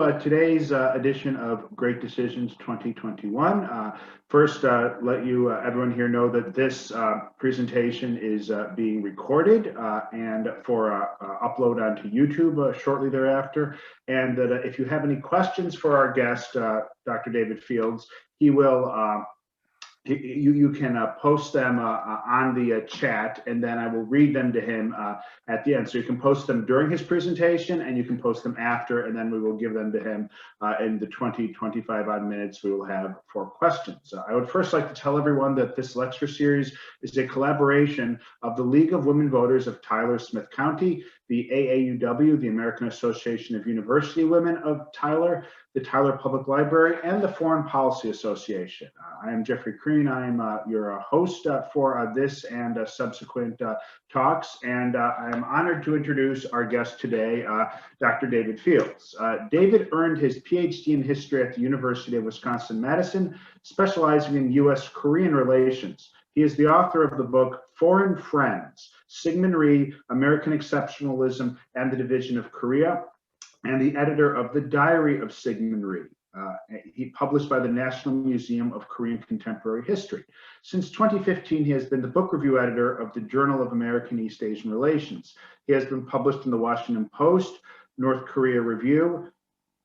Today's edition of Great Decisions 2021. First, let you everyone here know that this presentation is being recorded and for upload onto YouTube shortly thereafter. And that if you have any questions for our guest, Dr. David Fields, he will you can post them on the chat, and then I will read them to him at the end. So you can post them during his presentation, and you can post them after, and then we will give them to him in the 25 odd minutes we will have for questions. I would first like to tell everyone that this lecture series is a collaboration of the League of Women Voters of Tyler Smith County, the AAUW, the American Association of University Women of Tyler, the Tyler Public Library, and the Foreign Policy Association. I am Jeffrey Crean. I am your host for this and subsequent talks, and I am honored to introduce our guest today, Dr. David Fields. David earned his PhD in history at the University of Wisconsin-Madison, specializing in U.S.-Korean relations. He is the author of the book Foreign Friends, Syngman Rhee, American Exceptionalism and the Division of Korea, and the editor of the Diary of Syngman Rhee. He published by the National Museum of Korean Contemporary History. Since 2015, he has been the book review editor of the Journal of American East Asian Relations. He has been published in the Washington Post, North Korea Review,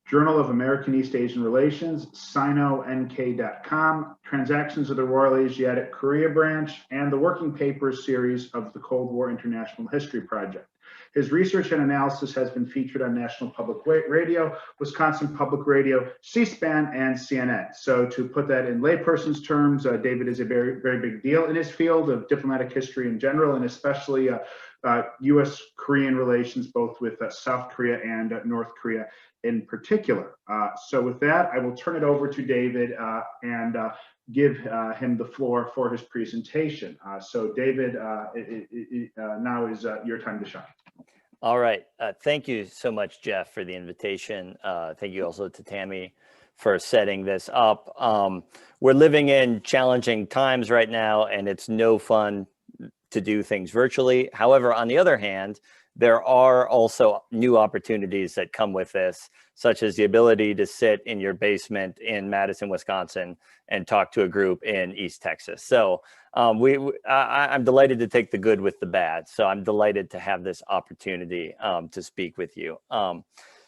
Journal of American East Asian Relations, SinoNK.com, Transactions of the Royal Asiatic Korea Branch, and the Working Papers series of the Cold War International History Project. His research and analysis has been featured on National Public Radio, Wisconsin Public Radio, C-SPAN, and CNN. So to put that in layperson's terms, David is a very, very big deal in his field of diplomatic history in general, and especially U.S.-Korean relations, both with South Korea and North Korea in particular. So with that, I will turn it over to David and give him the floor for his presentation. So David, now is your time to shine. All right. Thank you so much, Jeff, for the invitation. Thank you also to Tammy for setting this up. We're living in challenging times right now, and it's no fun to do things virtually. However, on the other hand, there are also new opportunities that come with this, such as the ability to sit in your basement in Madison, Wisconsin, and talk to a group in East Texas. So I'm delighted to take the good with the bad. So I'm delighted to have this opportunity to speak with you.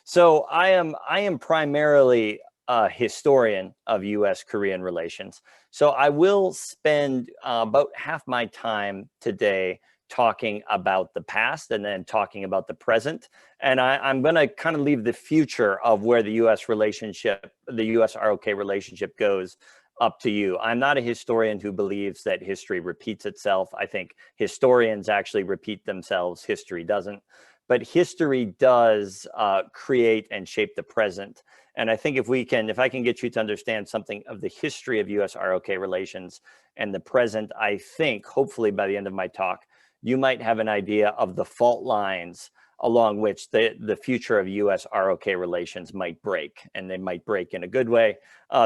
So I am primarily a historian of U.S.-Korean relations. So I will spend about half my time today talking about the past and then talking about the present. And I'm going to kind of leave the future of where the U.S. relationship, the U.S.-ROK relationship goes up to you. I'm not a historian who believes that history repeats itself. I think historians actually repeat themselves. History doesn't. But history does create and shape the present. And I think if I can get you to understand something of the history of U.S.-ROK relations and the present, I think, hopefully by the end of my talk, you might have an idea of the fault lines along which the future of U.S.-ROK relations might break. And they might break in a good way.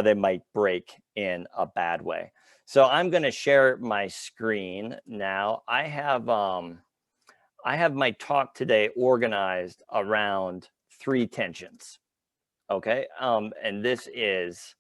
They might break in a bad way. So I'm going to share my screen now. I have my talk today organized around three tensions. Okay. And this is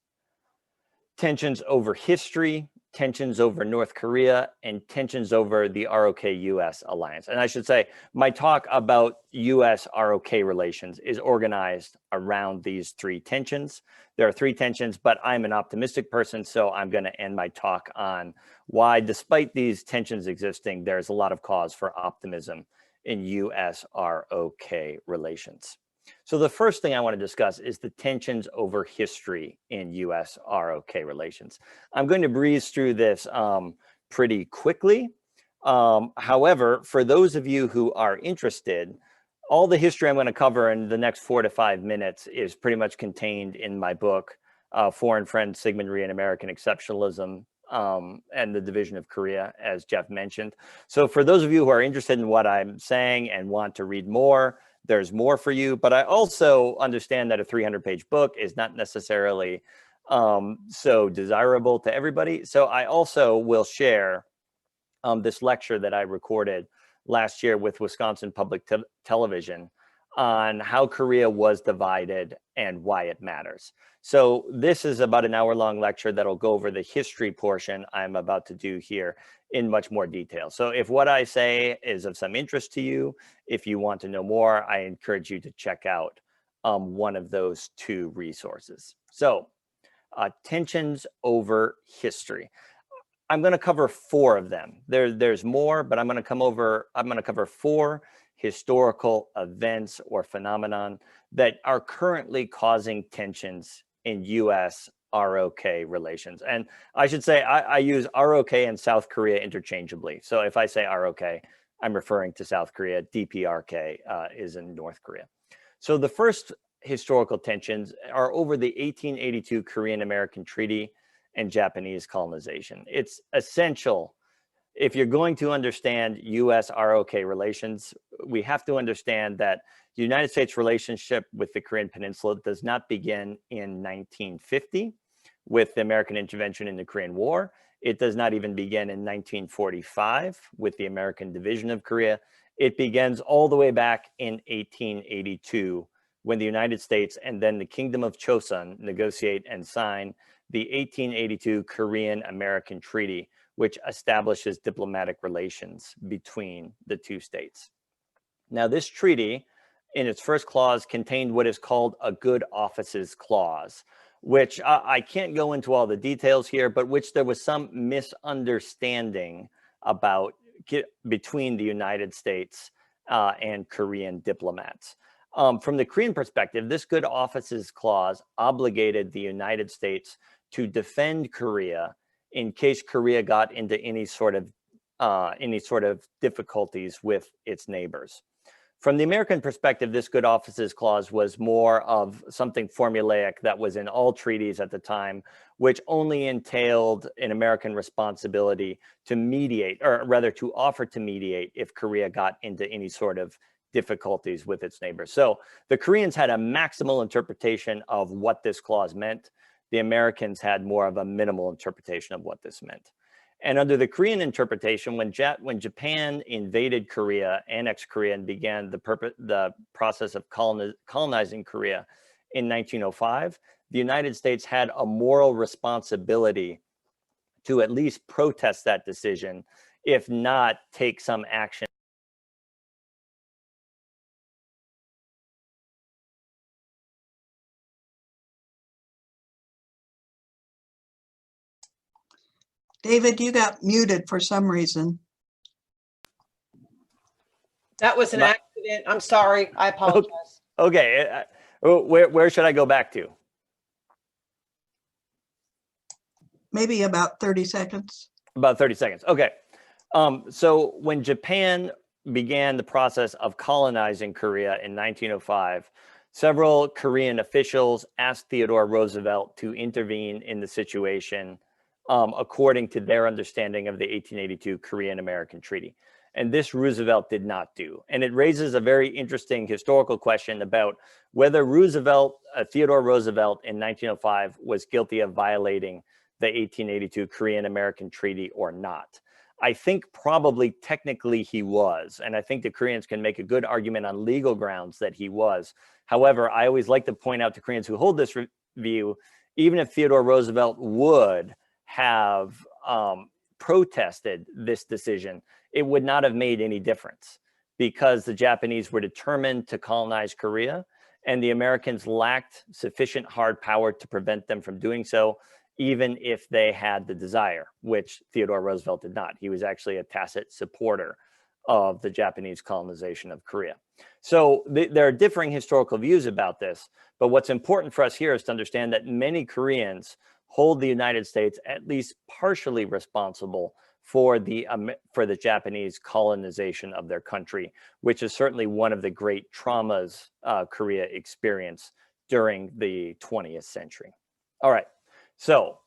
tensions over history, tensions over North Korea, and tensions over the ROK-US alliance. And I should say, my talk about US-ROK relations is organized around these three tensions. There are three tensions, but I'm an optimistic person, so I'm going to end my talk on why, despite these tensions existing, there's a lot of cause for optimism in US-ROK relations. So the first thing I want to discuss is the tensions over history in US-ROK relations. I'm going to breeze through this pretty quickly. However, for those of you who are interested, all the history I'm going to cover in the next 4 to 5 minutes is pretty much contained in my book, Foreign Friends, Syngman Rhee and American Exceptionalism, and the Division of Korea, as Jeff mentioned. So for those of you who are interested in what I'm saying and want to read more, there's more for you. But I also understand that a 300-page book is not necessarily so desirable to everybody. So I also will share this lecture that I recorded last year with Wisconsin Public Television on how Korea was divided and why it matters. So this is about an hour-long lecture that'll go over the history portion I'm about to do here in much more detail. So if what I say is of some interest to you, if you want to know more, I encourage you to check out one of those two resources. So tensions over history. I'm going to cover 4 of them. There's more, but I'm going to cover 4 historical events or phenomenon that are currently causing tensions in U.S. ROK relations. And I should say I use ROK and South Korea interchangeably. So if I say ROK, I'm referring to South Korea. DPRK is in North Korea. So the first historical tensions are over the 1882 Korean-American Treaty and Japanese colonization. It's essential. If you're going to understand U.S. ROK relations, we have to understand that the United States relationship with the Korean Peninsula does not begin in 1950 with the American intervention in the Korean War. It does not even begin in 1945 with the American division of Korea. It begins all the way back in 1882 when the United States and then the Kingdom of Chosun negotiate and sign the 1882 Korean-American Treaty, which establishes diplomatic relations between the two states. Now, this treaty, in its first clause, contained what is called a good offices clause, which I can't go into all the details here, but which there was some misunderstanding about between the United States and Korean diplomats. From the Korean perspective, this good offices clause obligated the United States to defend Korea in case Korea got into any sort of difficulties with its neighbors. From the American perspective, this good offices clause was more of something formulaic that was in all treaties at the time, which only entailed an American responsibility to mediate, or rather to offer to mediate if Korea got into any sort of difficulties with its neighbors. So the Koreans had a maximal interpretation of what this clause meant. The Americans had more of a minimal interpretation of what this meant. And under the Korean interpretation, when Japan invaded Korea, annexed Korea, and began the process of colonizing Korea in 1905, the United States had a moral responsibility to at least protest that decision, if not take some action. David, you got muted for some reason. That was an accident. I'm sorry. I apologize. Okay. Where should I go back to? Maybe about 30 seconds. About 30 seconds. Okay. So when Japan began the process of colonizing Korea in 1905, several Korean officials asked Theodore Roosevelt to intervene in the situation according to their understanding of the 1882 Korean-American Treaty. And this Roosevelt did not do. And it raises a very interesting historical question about whether Theodore Roosevelt in 1905 was guilty of violating the 1882 Korean-American Treaty or not. I think probably technically he was, and I think the Koreans can make a good argument on legal grounds that he was. However, I always like to point out to Koreans who hold this view, even if Theodore Roosevelt would have protested this decision, it would not have made any difference because the Japanese were determined to colonize Korea and the Americans lacked sufficient hard power to prevent them from doing so, even if they had the desire, which Theodore Roosevelt did not. He was actually a tacit supporter of the Japanese colonization of Korea. So there are differing historical views about this, but what's important for us here is to understand that many Koreans hold the United States at least partially responsible for the Japanese colonization of their country, which is certainly one of the great traumas Korea experienced during the 20th century. All right, so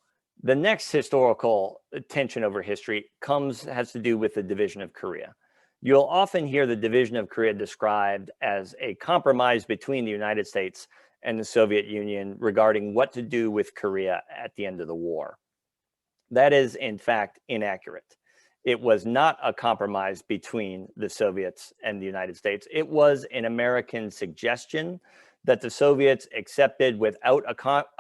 the next historical tension over history has to do with the division of Korea. You'll often hear the division of Korea described as a compromise between the United States and the Soviet Union regarding what to do with Korea at the end of the war. That is, in fact, inaccurate. It was not a compromise between the Soviets and the United States. It was an American suggestion that the Soviets accepted without a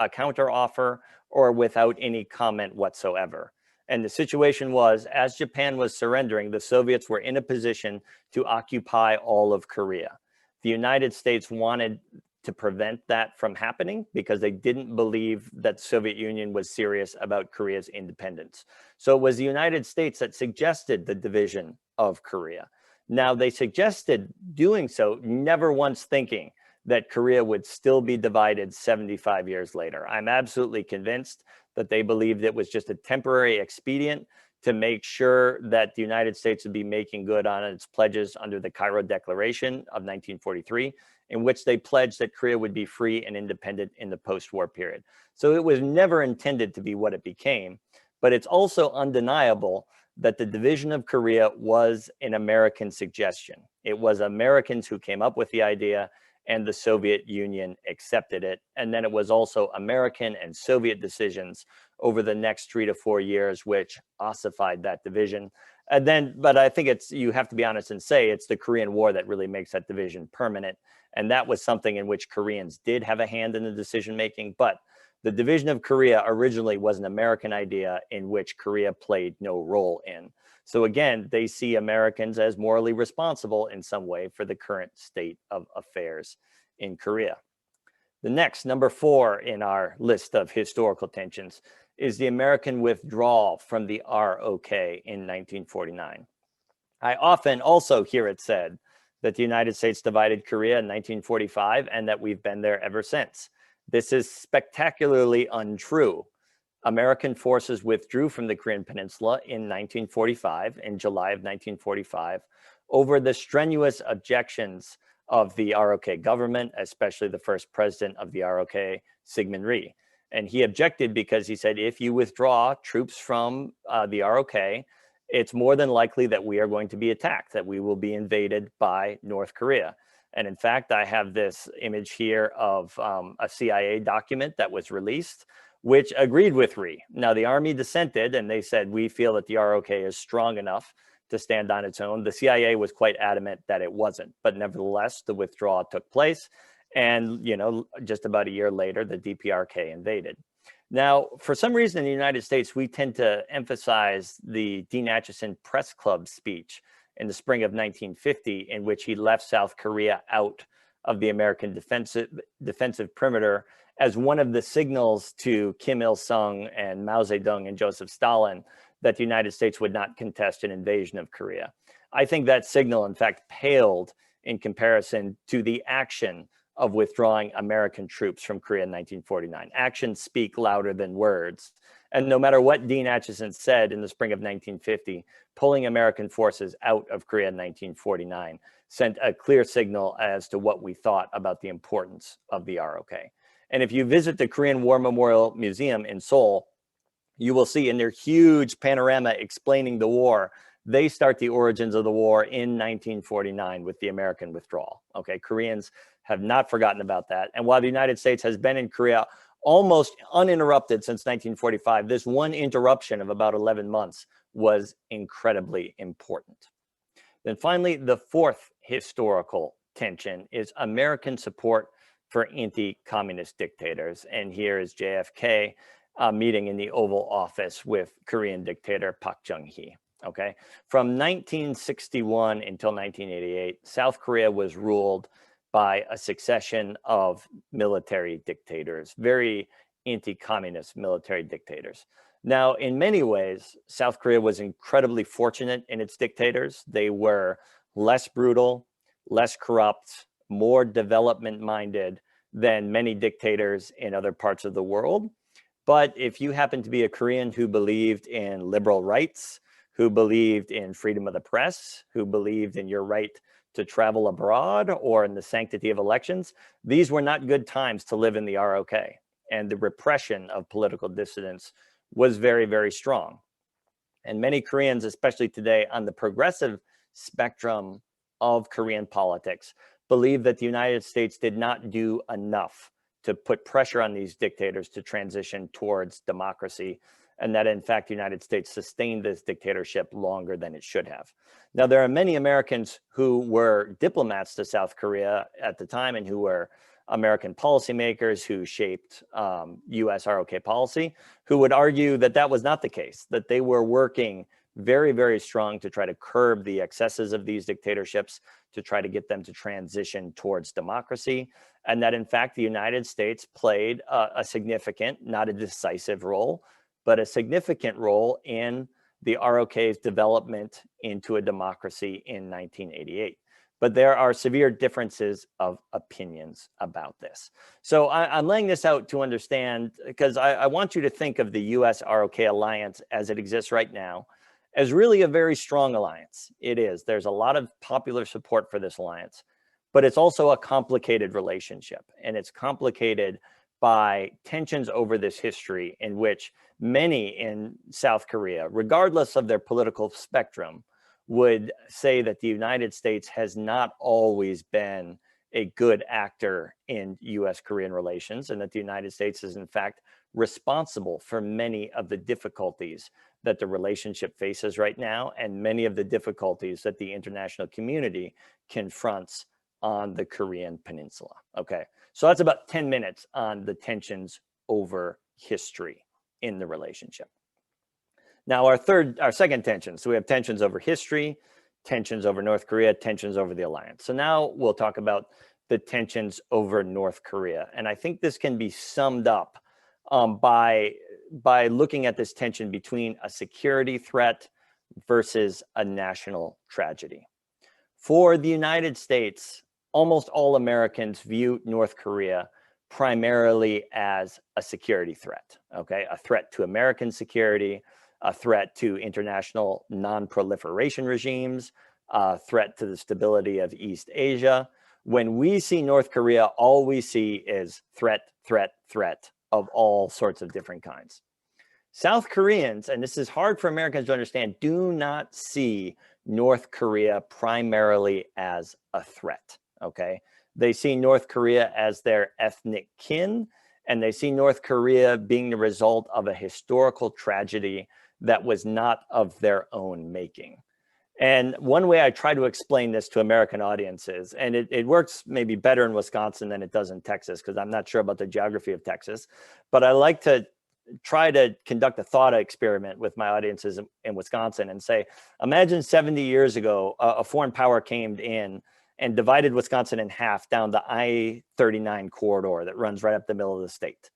counteroffer or without any comment whatsoever. And the situation was, as Japan was surrendering, the Soviets were in a position to occupy all of Korea. The United States wanted to prevent that from happening because they didn't believe that the Soviet Union was serious about Korea's independence. So it was the United States that suggested the division of Korea. Now, they suggested doing so, never once thinking that Korea would still be divided 75 years later. I'm absolutely convinced that they believed it was just a temporary expedient to make sure that the United States would be making good on its pledges under the Cairo Declaration of 1943, in which they pledged that Korea would be free and independent in the post-war period. So it was never intended to be what it became, but it's also undeniable that the division of Korea was an American suggestion. It was Americans who came up with the idea, and the Soviet Union accepted it. And then it was also American and Soviet decisions over the next 3 to 4 years, which ossified that division. And then, but I think you have to be honest and say it's the Korean War that really makes that division permanent. And that was something in which Koreans did have a hand in the decision-making, but the division of Korea originally was an American idea in which Korea played no role in. So again, they see Americans as morally responsible in some way for the current state of affairs in Korea. The next, number 4 in our list of historical tensions, is the American withdrawal from the ROK in 1949. I often also hear it said that the United States divided Korea in 1945 and that we've been there ever since. This is spectacularly untrue. American forces withdrew from the Korean Peninsula in 1945, in July of 1945, over the strenuous objections of the ROK government, especially the first president of the ROK, Syngman Rhee. And he objected because he said, if you withdraw troops from the ROK, it's more than likely that we are going to be attacked, that we will be invaded by North Korea. And in fact, I have this image here of a CIA document that was released, which agreed with Rhee. Now, the Army dissented, and they said, we feel that the ROK is strong enough to stand on its own. The CIA was quite adamant that it wasn't, but nevertheless, the withdrawal took place. And, just about a year later, the DPRK invaded. Now, for some reason in the United States, we tend to emphasize the Dean Acheson Press Club speech in the spring of 1950, in which he left South Korea out of the American defensive perimeter as one of the signals to Kim Il-sung and Mao Zedong and Joseph Stalin that the United States would not contest an invasion of Korea. I think that signal, in fact, paled in comparison to the action of withdrawing American troops from Korea in 1949. Actions speak louder than words. And no matter what Dean Acheson said in the spring of 1950, pulling American forces out of Korea in 1949 sent a clear signal as to what we thought about the importance of the ROK. And if you visit the Korean War Memorial Museum in Seoul, you will see in their huge panorama explaining the war, they start the origins of the war in 1949 with the American withdrawal. Okay, Koreans have not forgotten about that. And while the United States has been in Korea almost uninterrupted since 1945, this one interruption of about 11 months was incredibly important. Then finally, the 4th historical tension is American support for anti-communist dictators. And here is JFK meeting in the Oval Office with Korean dictator Park Chung-hee. Okay, from 1961 until 1988, South Korea was ruled by a succession of military dictators, very anti-communist military dictators. Now, in many ways, South Korea was incredibly fortunate in its dictators. They were less brutal, less corrupt, more development-minded than many dictators in other parts of the world. But if you happen to be a Korean who believed in liberal rights, who believed in freedom of the press, who believed in your right to travel abroad or in the sanctity of elections, these were not good times to live in the ROK. And the repression of political dissidents was very, very strong. And many Koreans, especially today on the progressive spectrum of Korean politics, believe that the United States did not do enough to put pressure on these dictators to transition towards democracy. and that in fact the United States sustained this dictatorship longer than it should have. Now, there are many Americans who were diplomats to South Korea at the time and who were American policymakers who shaped US ROK policy, who would argue that that was not the case, that they were working very, very strong to try to curb the excesses of these dictatorships, to try to get them to transition towards democracy, and that in fact the United States played a significant, not a decisive role, but a significant role in the ROK's development into a democracy in 1988. But there are severe differences of opinions about this. So I'm laying this out to understand, because I want you to think of the US ROK alliance as it exists right now as really a very strong alliance. It is. There's a lot of popular support for this alliance, but it's also a complicated relationship, and it's complicated by tensions over this history in which many in South Korea, regardless of their political spectrum, would say that the United States has not always been a good actor in US-Korean relations, and that the United States is in fact responsible for many of the difficulties that the relationship faces right now, and many of the difficulties that the international community confronts on the Korean Peninsula. Okay, so that's about 10 minutes on the tensions over history in the relationship. Now, our second tension. So we have tensions over history, tensions over North Korea, tensions over the alliance. So now we'll talk about the tensions over North Korea. And I think this can be summed up by looking at this tension between a security threat versus a national tragedy. For the United States, almost all Americans view North Korea primarily as a security threat, okay? A threat to American security, a threat to international non-proliferation regimes, a threat to the stability of East Asia. When we see North Korea, all we see is threat, threat, threat of all sorts of different kinds. South Koreans, and this is hard for Americans to understand, do not see North Korea primarily as a threat, okay? They see North Korea as their ethnic kin, and they see North Korea being the result of a historical tragedy that was not of their own making. And one way I try to explain this to American audiences, and it works maybe better in Wisconsin than it does in Texas, because I'm not sure about the geography of Texas, but I like to try to conduct a thought experiment with my audiences in Wisconsin and say, imagine 70 years ago, a foreign power came in and divided Wisconsin in half down the I-39 corridor that runs right up the middle of the state.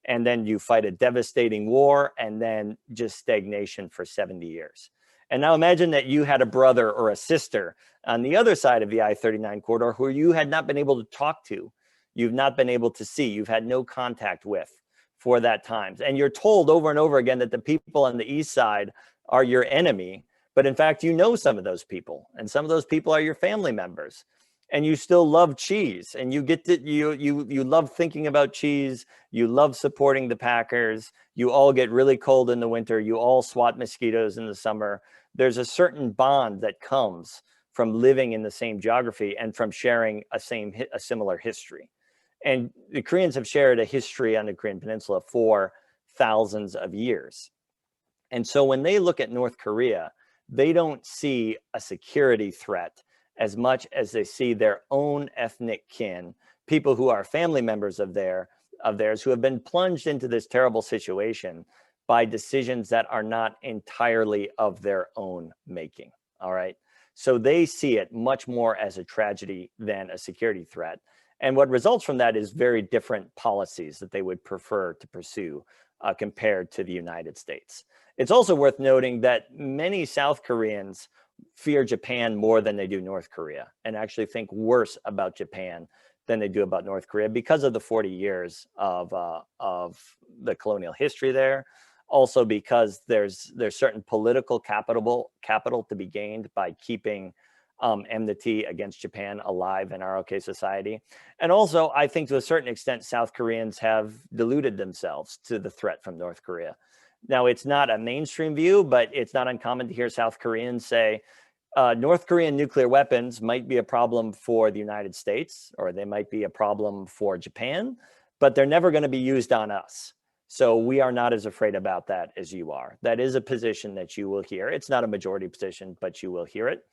And then you fight a devastating war and then just stagnation for 70 years. And now imagine that you had a brother or a sister on the other side of the I-39 corridor who you had not been able to talk to, you've not been able to see, you've had no contact with for that time. And you're told over and over again that the people on the east side are your enemy, but in fact, you know some of those people, and some of those people are your family members. And you still love cheese, and you get to you love thinking about cheese. You love supporting the Packers. You all get really cold in the winter. You all swat mosquitoes in the summer. There's a certain bond that comes from living in the same geography and from sharing a similar history. And the Koreans have shared a history on the Korean Peninsula for thousands of years. And so when they look at North Korea, they don't see a security threat as much as they see their own ethnic kin, people who are family members of theirs who have been plunged into this terrible situation by decisions that are not entirely of their own making, all right? So they see it much more as a tragedy than a security threat. And what results from that is very different policies that they would prefer to pursue compared to the United States. It's also worth noting that many South Koreans fear Japan more than they do North Korea, and actually think worse about Japan than they do about North Korea because of the 40 years of the colonial history there. Also because there's certain political capital to be gained by keeping enmity against Japan alive in ROK society. And also, I think to a certain extent, South Koreans have deluded themselves to the threat from North Korea. Now, it's not a mainstream view, but it's not uncommon to hear South Koreans say, North Korean nuclear weapons might be a problem for the United States, or they might be a problem for Japan, but they're never going to be used on us. So we are not as afraid about that as you are. That is a position that you will hear. It's not a majority position, but you will hear it.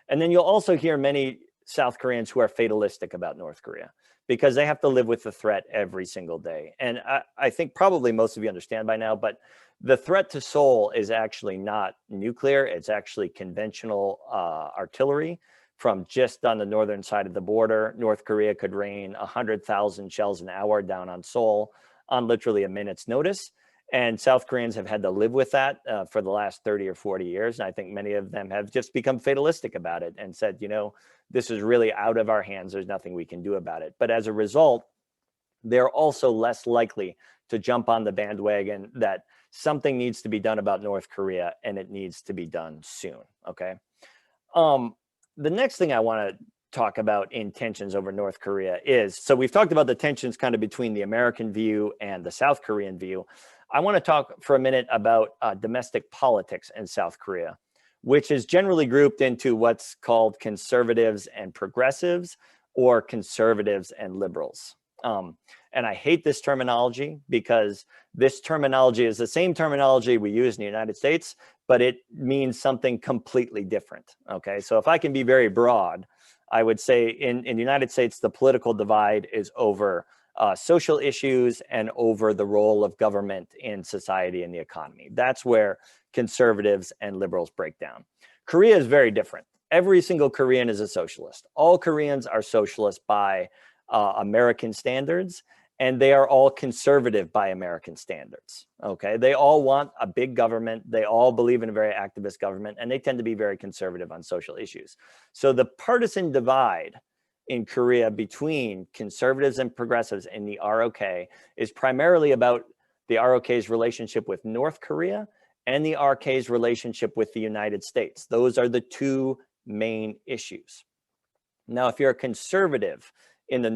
And then you'll also hear many South Koreans who are fatalistic about North Korea because they have to live with the threat every single day. And I think probably most of you understand by now, but the threat to Seoul is actually not nuclear. It's actually conventional artillery from just on the northern side of the border. North Korea could rain 100,000 shells an hour down on Seoul on literally a minute's notice. And South Koreans have had to live with that for the last 30 or 40 years. And I think many of them have just become fatalistic about it and said, you know, this is really out of our hands. There's nothing we can do about it. But as a result, they're also less likely to jump on the bandwagon that something needs to be done about North Korea, and it needs to be done soon, okay? The next thing I want to talk about in tensions over North Korea is, so we've talked about the tensions kind of between the American view and the South Korean view. I want to talk for a minute about domestic politics in South Korea, which is generally grouped into what's called conservatives and progressives, or conservatives and liberals. And I hate this terminology because this terminology is the same terminology we use in the United States, but it means something completely different, okay? So if I can be very broad, I would say in the United States, the political divide is over social issues and over the role of government in society and the economy. That's where conservatives and liberals break down. Korea is very different. Every single Korean is a socialist. All Koreans are socialist by American standards, and they are all conservative by American standards, okay? They all want a big government. They all believe in a very activist government, and they tend to be very conservative on social issues. So the partisan divide in Korea between conservatives and progressives in the ROK is primarily about the ROK's relationship with North Korea and the ROK's relationship with the United States. Those are the two main issues. Now, if you're a conservative in the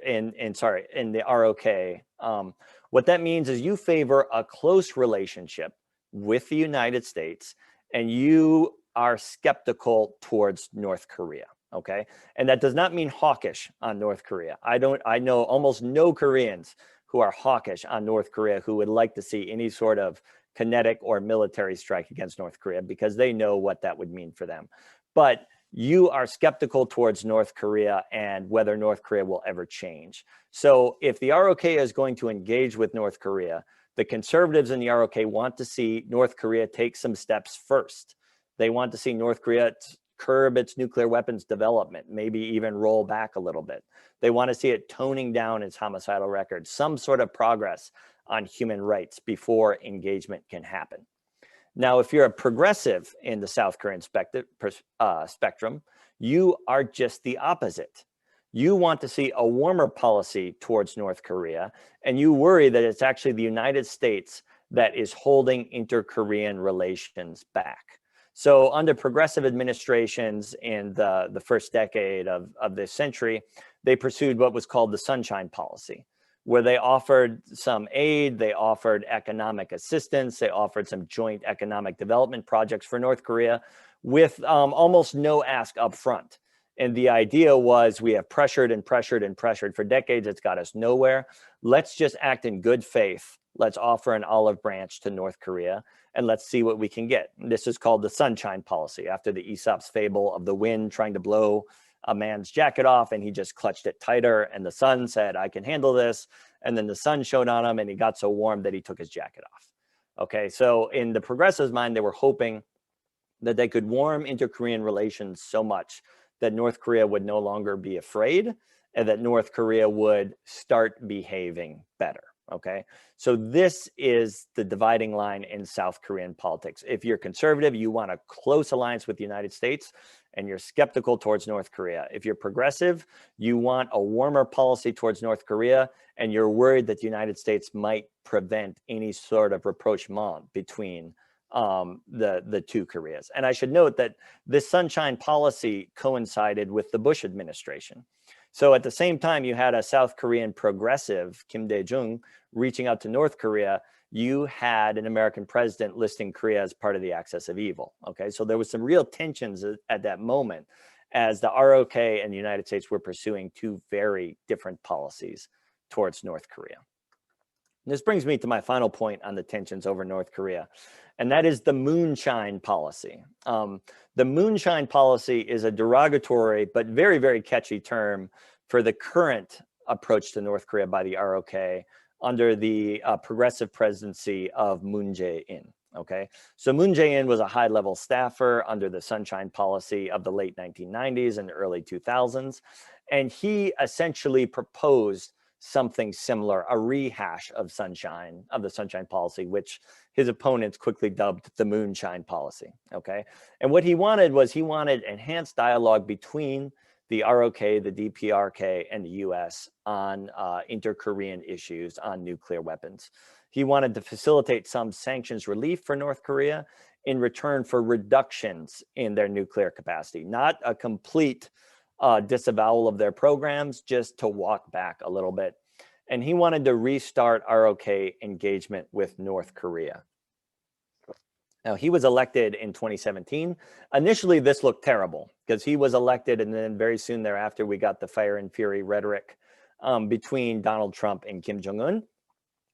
in the ROK, what that means is you favor a close relationship with the United States, and you are skeptical towards North Korea. Okay, and that does not mean hawkish on North Korea. I know almost no Koreans who are hawkish on North Korea who would like to see any sort of kinetic or military strike against North Korea, because they know what that would mean for them. But you are skeptical towards North Korea and whether North Korea will ever change. So if the ROK is going to engage with North Korea, the conservatives in the ROK want to see North Korea take some steps first. They want to see North Korea curb its nuclear weapons development, maybe even roll back a little bit. They want to see it toning down its homicidal record, some sort of progress on human rights before engagement can happen. Now, if you're a progressive in the South Korean spectrum, you are just the opposite. You want to see a warmer policy towards North Korea, and you worry that it's actually the United States that is holding inter-Korean relations back. So under progressive administrations in the first decade of this century, they pursued what was called the Sunshine Policy, where they offered some aid, they offered economic assistance, they offered some joint economic development projects for North Korea with almost no ask up front. And the idea was, we have pressured and pressured and pressured for decades, it's got us nowhere. Let's just act in good faith. Let's offer an olive branch to North Korea, and let's see what we can get. This is called the Sunshine Policy, after the Aesop's fable of the wind trying to blow a man's jacket off, and he just clutched it tighter, and the sun said, I can handle this. And then the sun shone on him, and he got so warm that he took his jacket off. Okay, so in the progressives' mind, they were hoping that they could warm inter-Korean relations so much that North Korea would no longer be afraid, and that North Korea would start behaving better. Okay, so this is the dividing line in South Korean politics. If you're conservative, you want a close alliance with the United States, and you're skeptical towards North Korea. If you're progressive, you want a warmer policy towards North Korea, and you're worried that the United States might prevent any sort of rapprochement between the two Koreas. And I should note that this Sunshine Policy coincided with the Bush administration. So at the same time you had a South Korean progressive, Kim Dae-jung, reaching out to North Korea, you had an American president listing Korea as part of the axis of evil. Okay, so there was some real tensions at that moment as the ROK and the United States were pursuing two very different policies towards North Korea. This brings me to my final point on the tensions over North Korea, and that is the Moonshine Policy. The Moonshine Policy is a derogatory but very, very catchy term for the current approach to North Korea by the ROK under the progressive presidency of Moon Jae-in. Okay, so Moon Jae-in was a high-level staffer under the Sunshine Policy of the late 1990s and early 2000s, and he essentially proposed something similar, a rehash of the Sunshine Policy, which his opponents quickly dubbed the Moonshine Policy. Okay, and what he wanted was enhanced dialogue between the ROK, the DPRK, and the US on inter-Korean issues on nuclear weapons. He wanted to facilitate some sanctions relief for North Korea in return for reductions in their nuclear capacity, not a complete disavowal of their programs, just to walk back a little bit. And he wanted to restart ROK engagement with North Korea. Now, he was elected in 2017. Initially, this looked terrible because he was elected, and then very soon thereafter, we got the fire and fury rhetoric between Donald Trump and Kim Jong-un.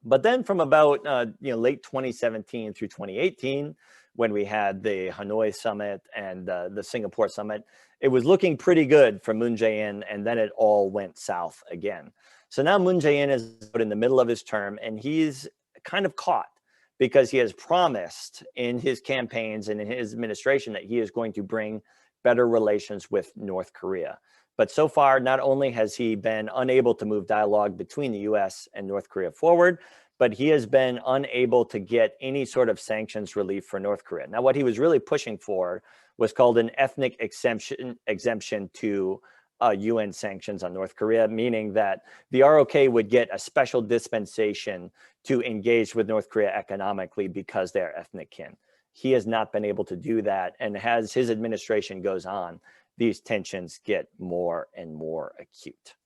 But then from about late 2017 through 2018, when we had the Hanoi summit and the Singapore summit, it was looking pretty good for Moon Jae-in, and then it all went south again. So now Moon Jae-in is in the middle of his term, and he's kind of caught because he has promised in his campaigns and in his administration that he is going to bring better relations with North Korea. But so far, not only has he been unable to move dialogue between the US and North Korea forward, but he has been unable to get any sort of sanctions relief for North Korea. Now, what he was really pushing for was called an ethnic exemption to UN sanctions on North Korea, meaning that the ROK would get a special dispensation to engage with North Korea economically because they're ethnic kin. He has not been able to do that, and as his administration goes on, these tensions get more and more acute.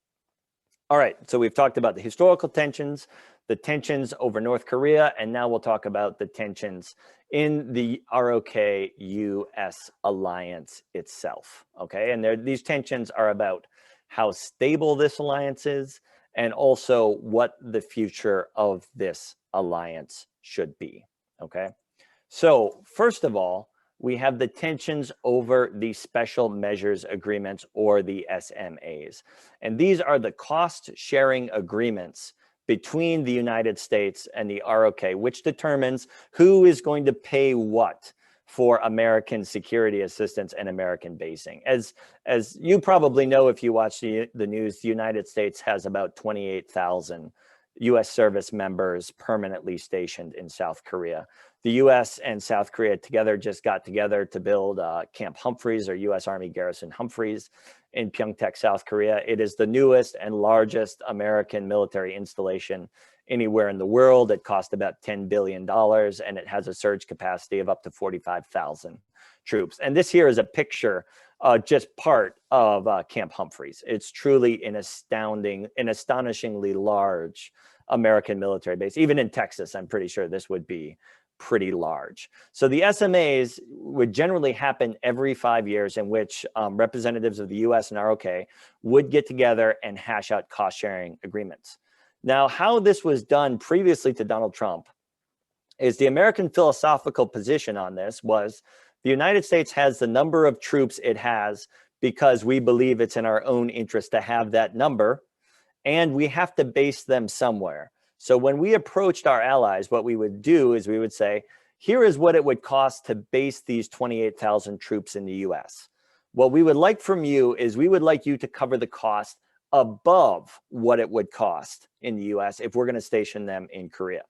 All right, so we've talked about the historical tensions, the tensions over North Korea, and now we'll talk about the tensions in the ROK-US alliance itself, okay? And these tensions are about how stable this alliance is and also what the future of this alliance should be, okay? So first of all, we have the tensions over the special measures agreements, or the SMAs. And these are the cost sharing agreements between the United States and the ROK, which determines who is going to pay what for American security assistance and American basing. As you probably know, if you watch the news, the United States has about 28,000 US service members permanently stationed in South Korea. The US and South Korea just got together to build Camp Humphreys, or US Army Garrison Humphreys, in Pyeongtaek, South Korea. It is the newest and largest American military installation anywhere in the world. It cost about $10 billion, and it has a surge capacity of up to 45,000 troops. And this here is a picture, just part of Camp Humphreys. It's truly an astonishingly large American military base. Even in Texas, I'm pretty sure this would be pretty large. So the SMAs would generally happen every 5 years, in which representatives of the US and ROK would get together and hash out cost-sharing agreements. Now, how this was done previously to Donald Trump is the American philosophical position on this was the United States has the number of troops it has because we believe it's in our own interest to have that number, and we have to base them somewhere. So when we approached our allies, what we would do is we would say, here is what it would cost to base these 28,000 troops in the US. What we would like from you is we would like you to cover the cost above what it would cost in the US if we're going to station them in Korea.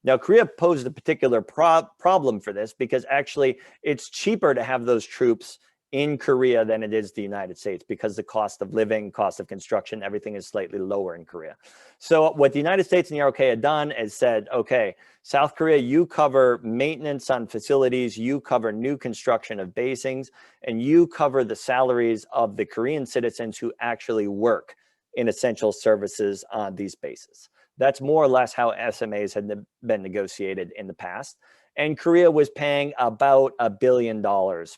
Now, Korea posed a particular problem for this because actually it's cheaper to have those troops in Korea than it is the United States, because the cost of living, cost of construction, everything is slightly lower in Korea. So what the United States and the ROK had done is said, okay, South Korea, you cover maintenance on facilities, you cover new construction of basings, and you cover the salaries of the Korean citizens who actually work in essential services on these bases. That's more or less how SMAs had been negotiated in the past. And Korea was paying about $1 billion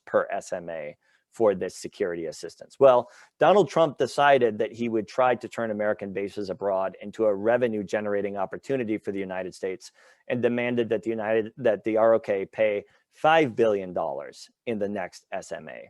per SMA for this security assistance. Well, Donald Trump decided that he would try to turn American bases abroad into a revenue generating opportunity for the United States, and demanded that the ROK pay $5 billion in the next SMA.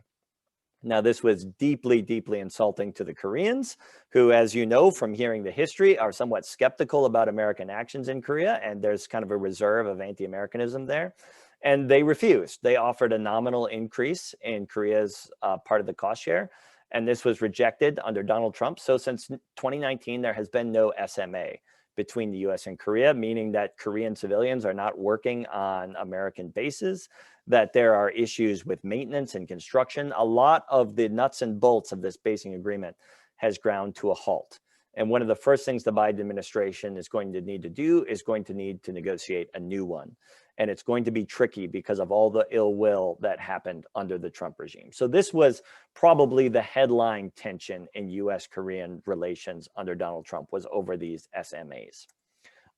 Now, this was deeply, deeply insulting to the Koreans, who, as you know from hearing the history, are somewhat skeptical about American actions in Korea, and there's kind of a reserve of anti-Americanism there. And they refused. They offered a nominal increase in Korea's part of the cost share, and this was rejected under Donald Trump. So since 2019, there has been no SMA between the US and Korea, meaning that Korean civilians are not working on American bases, that there are issues with maintenance and construction. A lot of the nuts and bolts of this basing agreement has ground to a halt. And one of the first things the Biden administration is going to need to do is going to need to negotiate a new one. And it's going to be tricky because of all the ill will that happened under the Trump regime. So this was probably the headline tension in US-Korean relations under Donald Trump, was over these SMAs.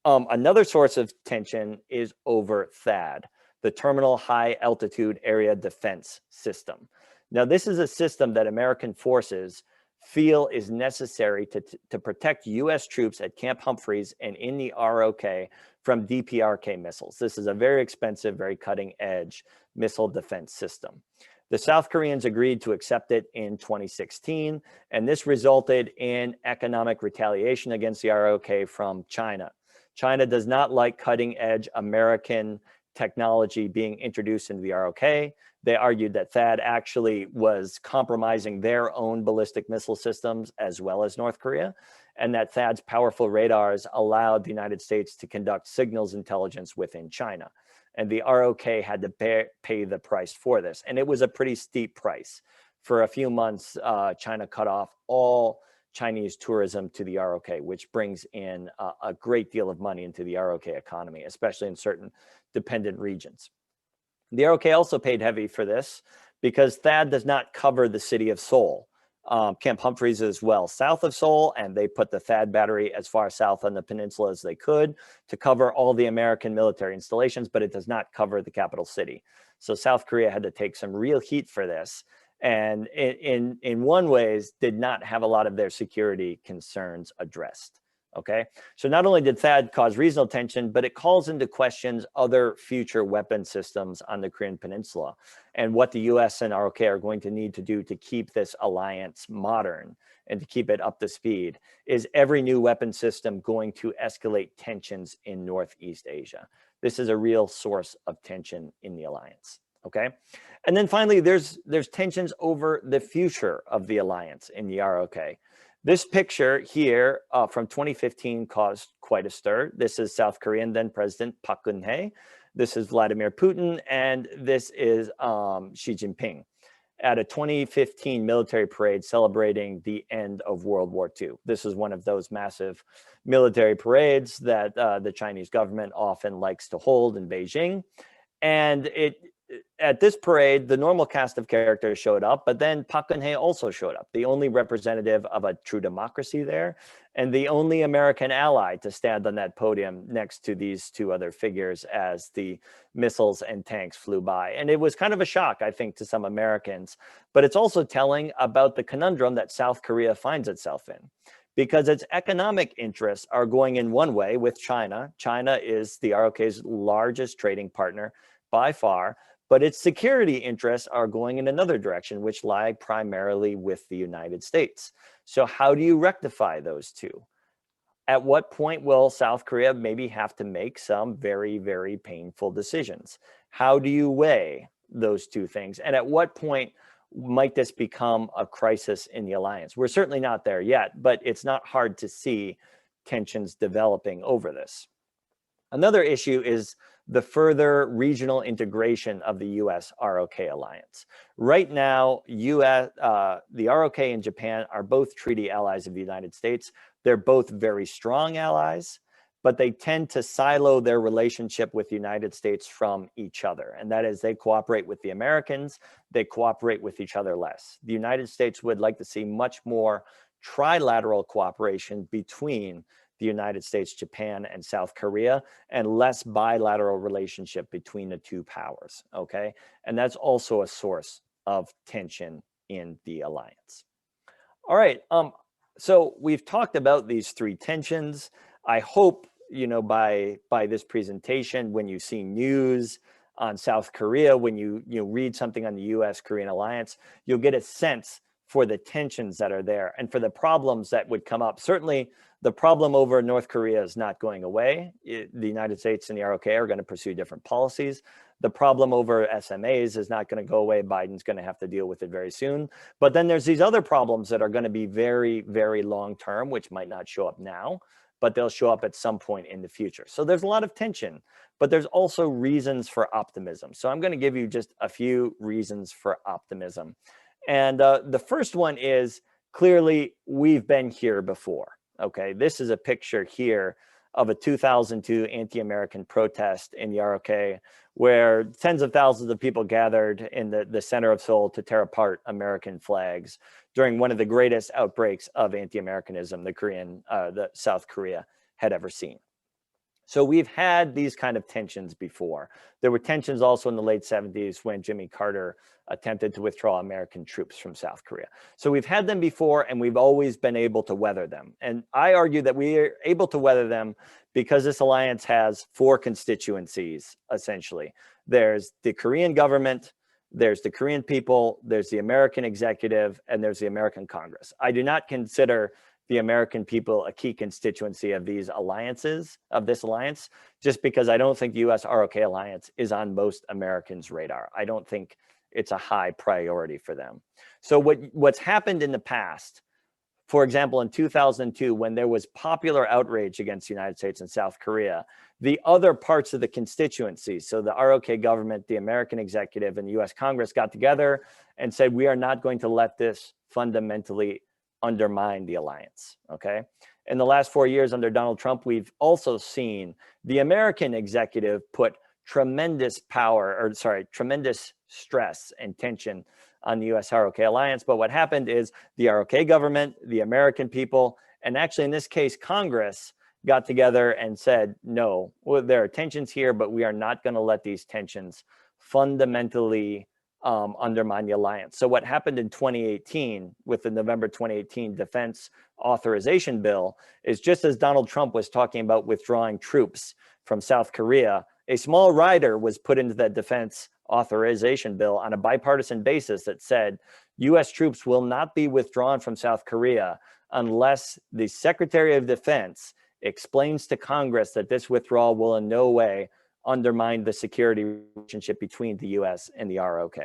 Another source of tension is over THAAD, the Terminal High Altitude Area Defense System. Now, this is a system that American forces feel is necessary to protect US troops at Camp Humphreys and in the ROK from DPRK missiles. This is a very expensive, very cutting edge missile defense system. The South Koreans agreed to accept it in 2016, and this resulted in economic retaliation against the ROK from China. China does not like cutting edge American technology being introduced into the ROK. They argued that THAAD actually was compromising their own ballistic missile systems as well as North Korea, and that THAAD's powerful radars allowed the United States to conduct signals intelligence within China. And the ROK had to pay the price for this. And it was a pretty steep price. For a few months, China cut off all Chinese tourism to the ROK, which brings in a great deal of money into the ROK economy, especially in certain dependent regions. The ROK also paid heavy for this because THAAD does not cover the city of Seoul. Camp Humphreys is well south of Seoul, and they put the THAAD battery as far south on the peninsula as they could to cover all the American military installations, but it does not cover the capital city. So South Korea had to take some real heat for this, and in one ways did not have a lot of their security concerns addressed. Okay, so not only did THAAD cause regional tension, but it calls into questions other future weapon systems on the Korean Peninsula and what the US and ROK are going to need to do to keep this alliance modern and to keep it up to speed. Is every new weapon system going to escalate tensions in Northeast Asia? This is a real source of tension in the alliance. Okay, and then finally, there's tensions over the future of the alliance in the ROK. This picture here from 2015 caused quite a stir. This is South Korean then President Park Geun-hye. This is Vladimir Putin, and this is Xi Jinping at a 2015 military parade celebrating the end of World War II. This is one of those massive military parades that the Chinese government often likes to hold in Beijing. And at this parade, the normal cast of characters showed up, but then Park Geun-hye also showed up, the only representative of a true democracy there, and the only American ally to stand on that podium next to these two other figures as the missiles and tanks flew by. And it was kind of a shock, I think, to some Americans, but it's also telling about the conundrum that South Korea finds itself in, because its economic interests are going in one way with China. China is the ROK's largest trading partner by far, but its security interests are going in another direction, which lie primarily with the United States. So how do you rectify those two? At what point will South Korea maybe have to make some very, very painful decisions? How do you weigh those two things? And at what point might this become a crisis in the alliance? We're certainly not there yet, but it's not hard to see tensions developing over this. Another issue is the further regional integration of the US-ROK alliance. Right now, the ROK and Japan are both treaty allies of the United States. They're both very strong allies, but they tend to silo their relationship with the United States from each other. And that is, they cooperate with the Americans, they cooperate with each other less. The United States would like to see much more trilateral cooperation between the United States, Japan, and South Korea, and less bilateral relationship between the two powers, okay? And that's also a source of tension in the alliance. All right, so we've talked about these three tensions. I hope, by this presentation, when you see news on South Korea, when you read something on the US-Korean alliance, you'll get a sense for the tensions that are there and for the problems that would come up. Certainly, the problem over North Korea is not going away. The United States and the ROK are going to pursue different policies. The problem over SMAs is not going to go away. Biden's going to have to deal with it very soon. But then there's these other problems that are going to be very, very long term, which might not show up now, but they'll show up at some point in the future. So there's a lot of tension, but there's also reasons for optimism. So I'm going to give you just a few reasons for optimism. And the first one is, clearly, we've been here before. Okay, this is a picture here of a 2002 anti-American protest in the ROK, where tens of thousands of people gathered in the center of Seoul to tear apart American flags during one of the greatest outbreaks of anti-Americanism the South Korea had ever seen. So we've had these kind of tensions before. There were tensions also in the late 70s when Jimmy Carter attempted to withdraw American troops from South Korea. So we've had them before, and we've always been able to weather them. And I argue that we are able to weather them because this alliance has four constituencies, essentially. There's the Korean government, there's the Korean people, there's the American executive, and there's the American Congress. I do not consider the American people a key constituency of these alliances, of this alliance, just because I don't think the US-ROK alliance is on most Americans' radar. I don't think it's a high priority for them. So what's happened in the past, for example, in 2002, when there was popular outrage against the United States and South Korea, the other parts of the constituency, so the ROK government, the American executive, and the US Congress got together and said, we are not going to let this fundamentally undermine the alliance, okay? In the last 4 years under Donald Trump, we've also seen the American executive put tremendous stress and tension on the US-ROK alliance. But what happened is the ROK government, the American people, and actually in this case, Congress got together and said, no, well, there are tensions here, but we are not going to let these tensions fundamentally undermine the alliance. So what happened in 2018 with the November 2018 Defense Authorization Bill is, just as Donald Trump was talking about withdrawing troops from South Korea, a small rider was put into that Defense Authorization Bill on a bipartisan basis that said US troops will not be withdrawn from South Korea unless the Secretary of Defense explains to Congress that this withdrawal will in no way undermine the security relationship between the US and the ROK.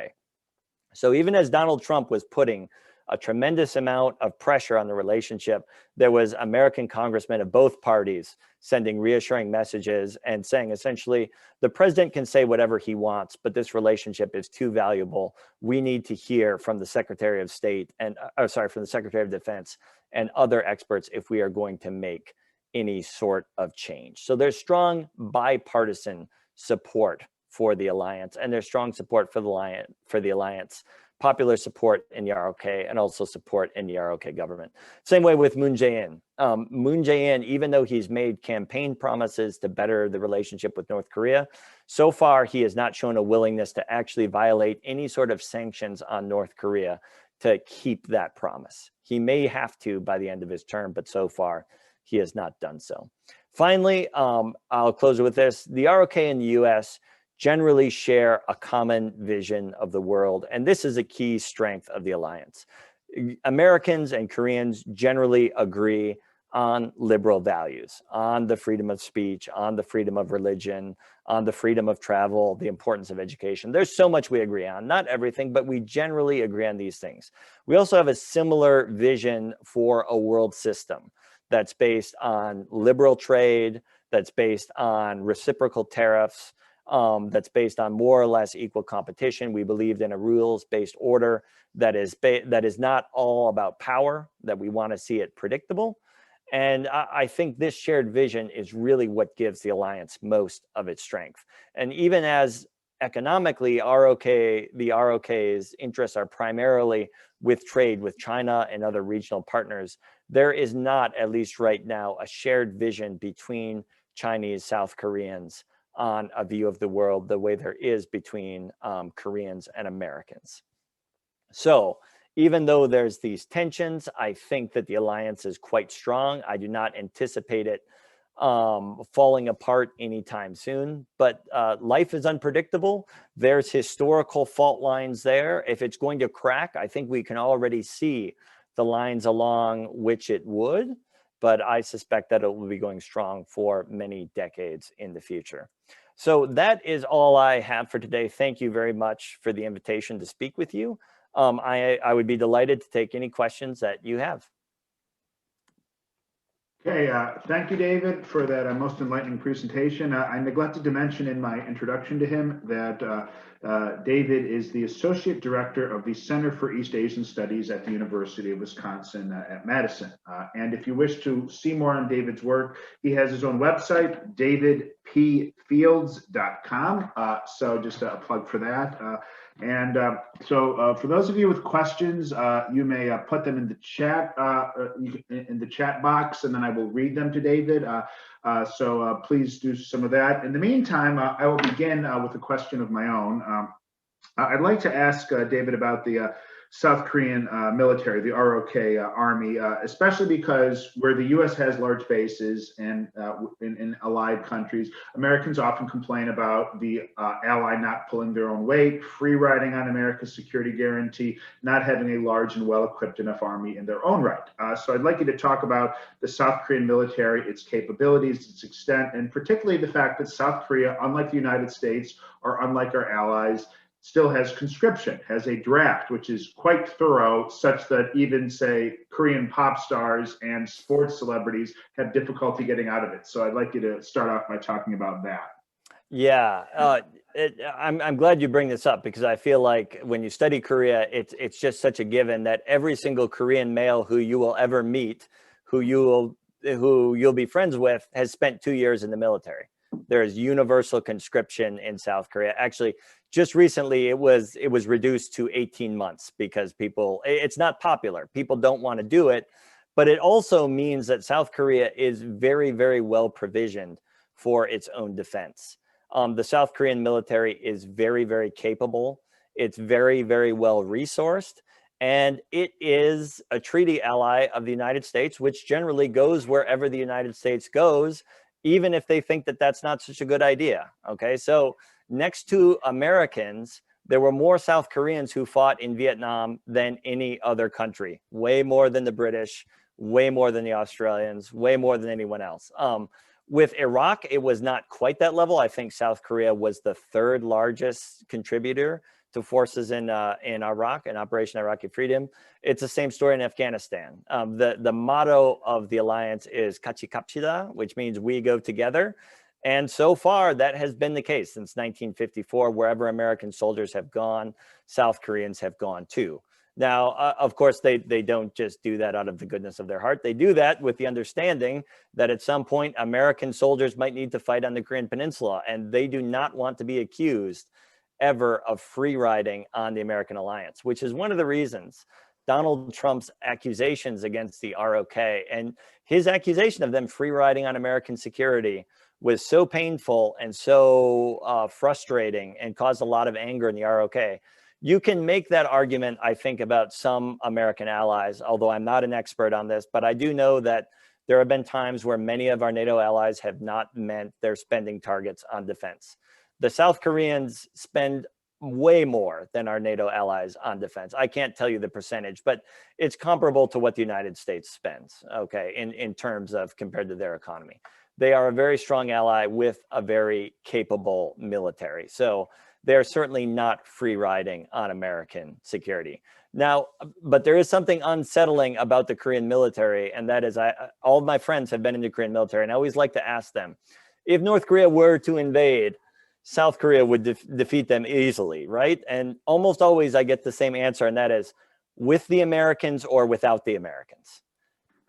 So even as Donald Trump was putting a tremendous amount of pressure on the relationship, there was American congressmen of both parties sending reassuring messages and saying, essentially, the president can say whatever he wants, but this relationship is too valuable. We need to hear from the Secretary of State and, from the Secretary of Defense and other experts if we are going to make any sort of change. So there's strong bipartisan support for the alliance, and there's strong support for the alliance, popular support in the ROK, and also support in the ROK government. Same way with Moon Jae-in. Moon Jae-in, even though he's made campaign promises to better the relationship with North Korea, so far he has not shown a willingness to actually violate any sort of sanctions on North Korea to keep that promise. He may have to by the end of his term, but so far he has not done so. Finally, I'll close with this. The ROK and the US generally share a common vision of the world, and this is a key strength of the alliance. Americans and Koreans generally agree on liberal values, on the freedom of speech, on the freedom of religion, on the freedom of travel, the importance of education. There's so much we agree on, not everything, but we generally agree on these things. We also have a similar vision for a world system that's based on liberal trade, that's based on reciprocal tariffs, that's based on more or less equal competition. We believed in a rules-based order that is not all about power, that we want to see it predictable. And I think this shared vision is really what gives the alliance most of its strength. And even as economically, the ROK's interests are primarily with trade with China and other regional partners, there is not, at least right now, a shared vision between Chinese, South Koreans on a view of the world the way there is between Koreans and Americans. So Even though there's these tensions, I think that the alliance is quite strong. I do not anticipate it falling apart anytime soon, but life is unpredictable. There's historical fault lines there. If it's going to crack, I think we can already see the lines along which it would, but I suspect that it will be going strong for many decades in the future. So that is all I have for today. Thank you very much for the invitation to speak with you. I would be delighted to take any questions that you have. Okay, thank you, David, for that most enlightening presentation. I neglected to mention in my introduction to him that David is the Associate Director of the Center for East Asian Studies at the University of Wisconsin at Madison. And if you wish to see more on David's work, he has his own website, davidpfields.com. So just a plug for that. So for those of you with questions, you may put them in the chat box, and then I will read them to David. So please do some of that. In the meantime, I will begin with a question of my own. I'd like to ask David about the South Korean military, the ROK Army, especially because where the U.S. has large bases and in allied countries, Americans often complain about the ally not pulling their own weight, free riding on America's security guarantee, not having a large and well-equipped enough army in their own right. So I'd like you to talk about the South Korean military, its capabilities, its extent, and particularly the fact that South Korea, unlike the United States or unlike our allies, still has conscription, has a draft, which is quite thorough, such that even, say, Korean pop stars and sports celebrities have difficulty getting out of it. So I'd like you to start off by talking about that. Yeah, I'm glad you bring this up, because I feel like when you study Korea, it's just such a given that every single Korean male who you will ever meet, who you'll be friends with, has spent 2 years in the military. There is universal conscription in South Korea. Actually, just recently it was reduced to 18 months because it's not popular. People don't want to do it, but it also means that South Korea is very, very well provisioned for its own defense. The South Korean military is very, very capable. It's very, very well resourced, and it is a treaty ally of the United States, which generally goes wherever the United States goes, even if they think that that's not such a good idea. Okay, so next to Americans, there were more South Koreans who fought in Vietnam than any other country, way more than the British, way more than the Australians, way more than anyone else. With Iraq, it was not quite that level. I think South Korea was the third largest contributor to forces in Iraq, in Operation Iraqi Freedom. It's the same story in Afghanistan. The motto of the alliance is "Kachi Kapshida," which means we go together. And so far, that has been the case since 1954. Wherever American soldiers have gone, South Koreans have gone too. Now, of course, they don't just do that out of the goodness of their heart. They do that with the understanding that at some point, American soldiers might need to fight on the Korean Peninsula, and they do not want to be accused ever of free riding on the American alliance, which is one of the reasons Donald Trump's accusations against the ROK and his accusation of them free riding on American security was so painful and so frustrating and caused a lot of anger in the ROK. You can make that argument, I think, about some American allies, although I'm not an expert on this, but I do know that there have been times where many of our NATO allies have not met their spending targets on defense. The South Koreans spend way more than our NATO allies on defense. I can't tell you the percentage, but it's comparable to what the United States spends, okay, in terms of compared to their economy. They are a very strong ally with a very capable military. So they're certainly not free riding on American security. Now, but there is something unsettling about the Korean military, and that is all of my friends have been in the Korean military, and I always like to ask them, if North Korea were to invade, South Korea would defeat them easily, right? And almost always I get the same answer, and that is with the Americans or without the Americans.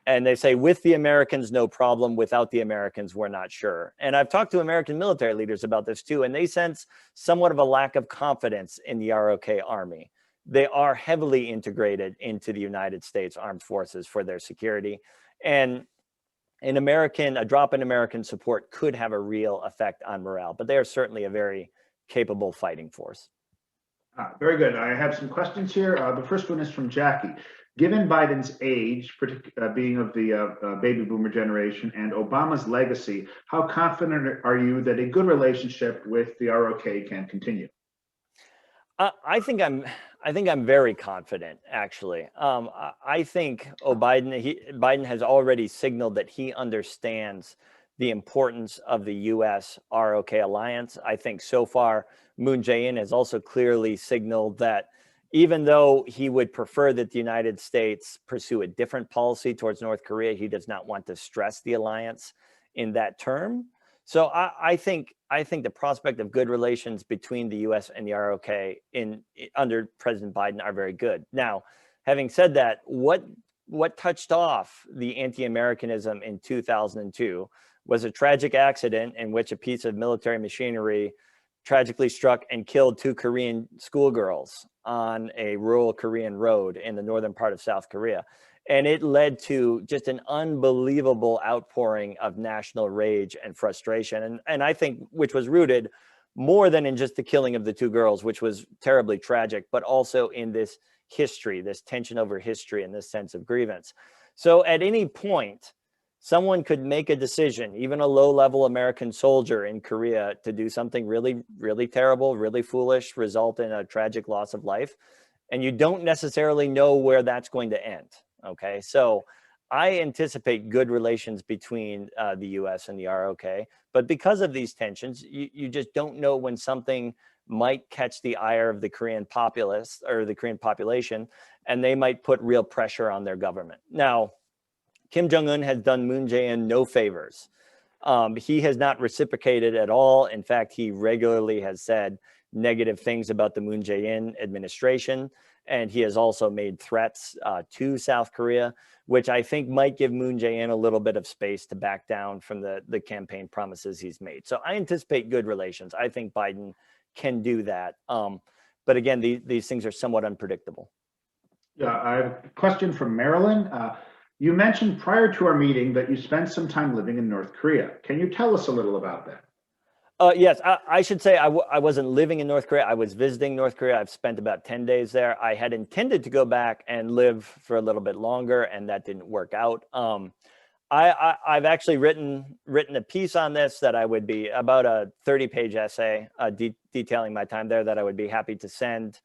And they say, with the Americans, no problem. Without the Americans, we're not sure. And I've talked to American military leaders about this too, and they sense somewhat of a lack of confidence in the ROK Army. They are heavily integrated into the United States Armed Forces for their security. And a drop in American support could have a real effect on morale, but they are certainly a very capable fighting force. Very good. I have some questions here. The first one is from Jackie. Given Biden's age, being of the baby boomer generation, and Obama's legacy, how confident are you that a good relationship with the ROK can continue? I think I'm very confident, actually. I think Biden has already signaled that he understands the importance of the U.S. ROK alliance. I think so far, Moon Jae-in has also clearly signaled that even though he would prefer that the United States pursue a different policy towards North Korea, he does not want to stress the alliance in that term. So I think the prospect of good relations between the U.S. and the ROK under President Biden are very good. Now, having said that, what touched off the anti-Americanism in 2002 was a tragic accident in which a piece of military machinery tragically struck and killed 2 Korean schoolgirls on a rural Korean road in the northern part of South Korea. And it led to just an unbelievable outpouring of national rage and frustration. And I think which was rooted more than in just the killing of the 2 girls, which was terribly tragic, but also in this history, this tension over history and this sense of grievance. So at any point, someone could make a decision, even a low-level American soldier in Korea, to do something really, really terrible, really foolish, result in a tragic loss of life. And you don't necessarily know where that's going to end. Okay, so I anticipate good relations between the U.S. and the ROK, but because of these tensions, you just don't know when something might catch the ire of the Korean populace or the Korean population, and they might put real pressure on their government. Now, Kim Jong-un has done Moon Jae-in no favors. He has not reciprocated at all. In fact, he regularly has said negative things about the Moon Jae-in administration. And he has also made threats to South Korea, which I think might give Moon Jae-in a little bit of space to back down from the campaign promises he's made. So I anticipate good relations. I think Biden can do that. But again, these things are somewhat unpredictable. Yeah, I have a question from Marilyn. You mentioned prior to our meeting that you spent some time living in North Korea. Can you tell us a little about that? Yes, I should say I wasn't living in North Korea. I was visiting North Korea. I've spent about 10 days there. I had intended to go back and live for a little bit longer, and that didn't work out. I've actually written a piece on this that I would be about a 30-page essay detailing my time there that I would be happy to send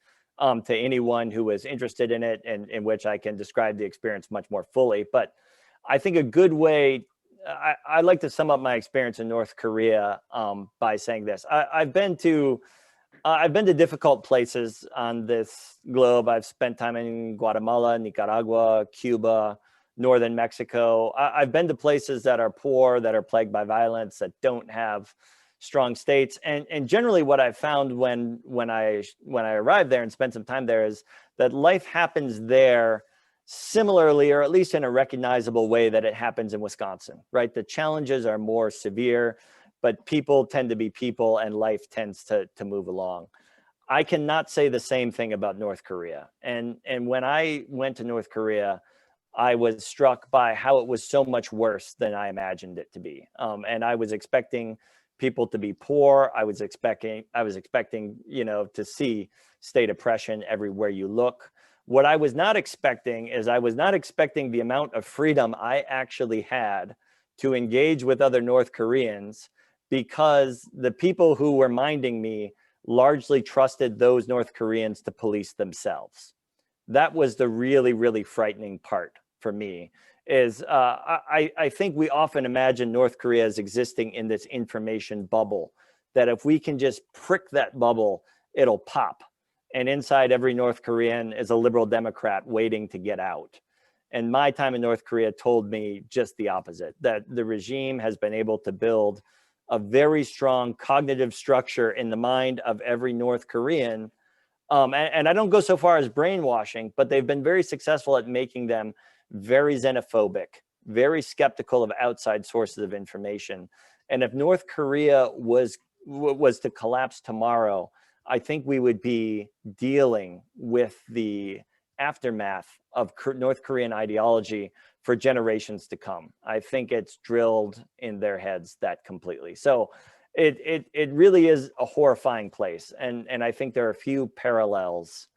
to anyone who was interested in it, and in which I can describe the experience much more fully. But I think a good way, I like to sum up my experience in North Korea by saying this. I've been to difficult places on this globe. I've spent time in Guatemala, Nicaragua, Cuba, northern Mexico. I've been to places that are poor, that are plagued by violence, that don't have strong states. And generally what I found when I arrived there and spent some time there is that life happens there similarly, or at least in a recognizable way, that it happens in Wisconsin, right? The challenges are more severe, but people tend to be people and life tends to move along. I cannot say the same thing about North Korea. And when I went to North Korea, I was struck by how it was so much worse than I imagined it to be. And I was expecting people to be poor. I was expecting, to see state oppression everywhere you look. What I was not expecting is I was not expecting the amount of freedom I actually had to engage with other North Koreans, because the people who were minding me largely trusted those North Koreans to police themselves. That was the really, really frightening part for me. Is I think we often imagine North Korea as existing in this information bubble, that if we can just prick that bubble, it'll pop. And inside every North Korean is a liberal Democrat waiting to get out. And my time in North Korea told me just the opposite, that the regime has been able to build a very strong cognitive structure in the mind of every North Korean. And I don't go so far as brainwashing, but they've been very successful at making them very xenophobic, very skeptical of outside sources of information. And if North Korea was to collapse tomorrow, I think we would be dealing with the aftermath of North Korean ideology for generations to come. I think it's drilled in their heads that completely. So it really is a horrifying place. And I think there are a few parallels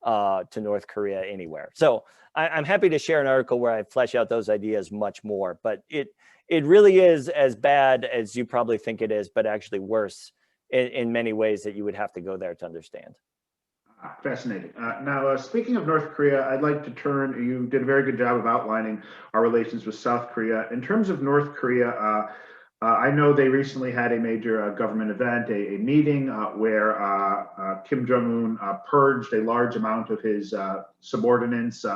to North Korea anywhere. So I'm happy to share an article where I flesh out those ideas much more, but it really is as bad as you probably think it is, but actually worse in many ways that you would have to go there to understand. Fascinating. Now, speaking of North Korea, I'd like to turn, you did a very good job of outlining our relations with South Korea. In terms of North Korea, I know they recently had a major government event, a meeting where Kim Jong-un purged a large amount of his subordinates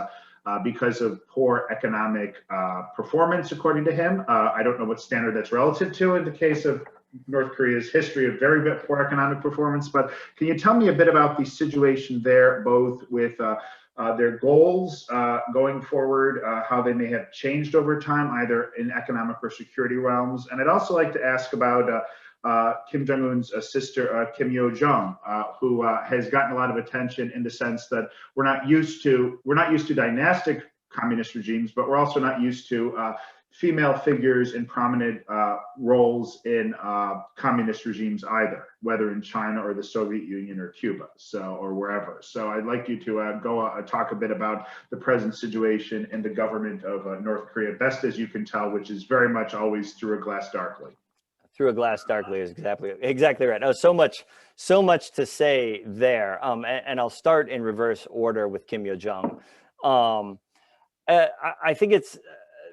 because of poor economic performance, according to him. I don't know what standard that's relative to in the case of North Korea's history of very poor economic performance, but can you tell me a bit about the situation there, both with their goals going forward, how they may have changed over time, either in economic or security realms? And I'd also like to ask about Kim Jong-un's sister, Kim Yo-jong, who has gotten a lot of attention in the sense that we're not used to dynastic communist regimes, but we're also not used to female figures in prominent roles in communist regimes either, whether in China or the Soviet Union or Cuba, or wherever. So I'd like you to talk a bit about the present situation in the government of North Korea, best as you can tell, which is very much always through a glass darkly. Through a glass darkly is exactly right. Oh, so much to say there. And I'll start in reverse order with Kim Yo-jong. I think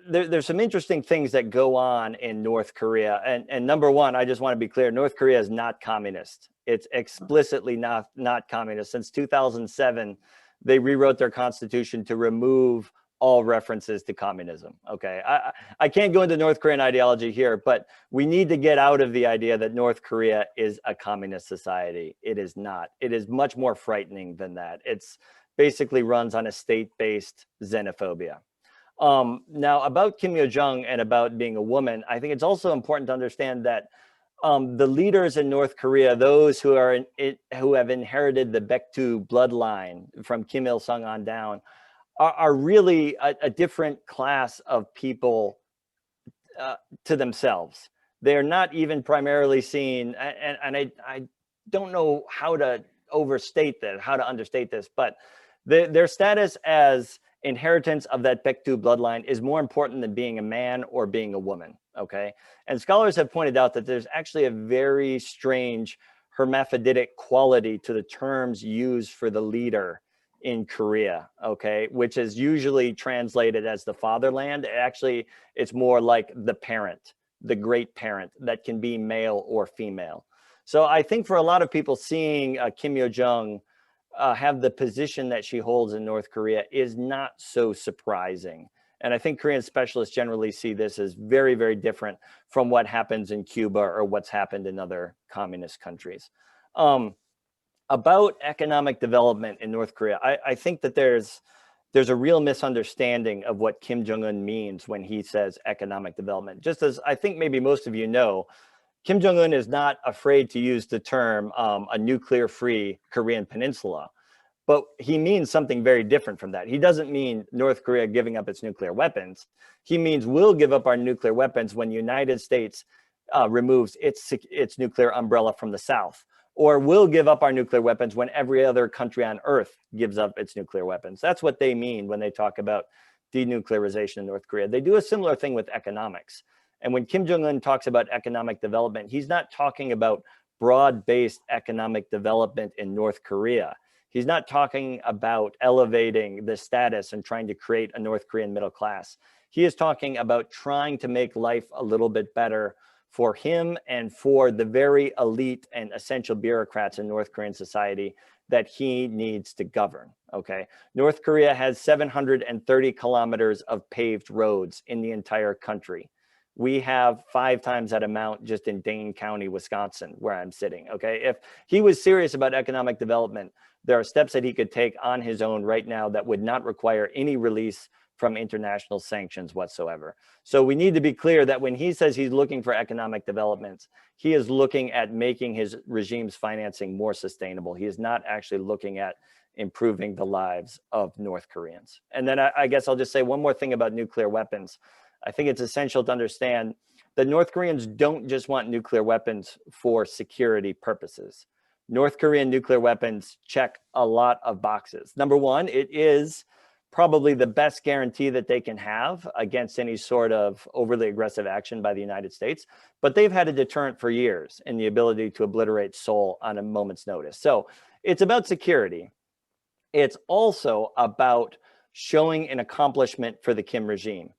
there's some interesting things that go on in North Korea. And number one, I just want to be clear, North Korea is not communist. It's explicitly not communist. Since 2007, they rewrote their constitution to remove all references to communism. Okay, I can't go into North Korean ideology here, but we need to get out of the idea that North Korea is a communist society. It is not. It is much more frightening than that. It's basically runs on a state-based xenophobia. Now, about Kim Yo-jong and about being a woman, I think it's also important to understand that the leaders in North Korea, those who have inherited the Baekdu bloodline from Kim Il-sung on down, are really a different class of people to themselves. They're not even primarily seen, and I don't know how to overstate this, how to understate this, but their status as inheritance of that Baekdu bloodline is more important than being a man or being a woman, okay? And scholars have pointed out that there's actually a very strange hermaphroditic quality to the terms used for the leader in Korea, okay, which is usually translated as the fatherland. Actually, it's more like the parent, the great parent, that can be male or female. So I think for a lot of people, seeing Kim Yo-jong have the position that she holds in North Korea is not so surprising. And I think Korean specialists generally see this as very, very different from what happens in Cuba or what's happened in other communist countries. About economic development in North Korea, I think that there's a real misunderstanding of what Kim Jong-un means when he says economic development. Just as I think maybe most of you know, Kim Jong-un is not afraid to use the term a nuclear-free Korean peninsula, but he means something very different from that. He doesn't mean North Korea giving up its nuclear weapons. He means we'll give up our nuclear weapons when the United States removes its nuclear umbrella from the South, or we'll give up our nuclear weapons when every other country on Earth gives up its nuclear weapons. That's what they mean when they talk about denuclearization in North Korea. They do a similar thing with economics. And when Kim Jong-un talks about economic development, he's not talking about broad-based economic development in North Korea. He's not talking about elevating the status and trying to create a North Korean middle class. He is talking about trying to make life a little bit better for him and for the very elite and essential bureaucrats in North Korean society that he needs to govern, okay? North Korea has 730 kilometers of paved roads in the entire country. We have 5 times that amount just in Dane County, Wisconsin, where I'm sitting, okay? If he was serious about economic development, there are steps that he could take on his own right now that would not require any release from international sanctions whatsoever. So we need to be clear that when he says he's looking for economic developments, he is looking at making his regime's financing more sustainable. He is not actually looking at improving the lives of North Koreans. And then I guess I'll just say one more thing about nuclear weapons. I think it's essential to understand that North Koreans don't just want nuclear weapons for security purposes. North Korean nuclear weapons check a lot of boxes. Number one, it is probably the best guarantee that they can have against any sort of overly aggressive action by the United States. But they've had a deterrent for years in the ability to obliterate Seoul on a moment's notice. So it's about security. It's also about showing an accomplishment for the Kim regime.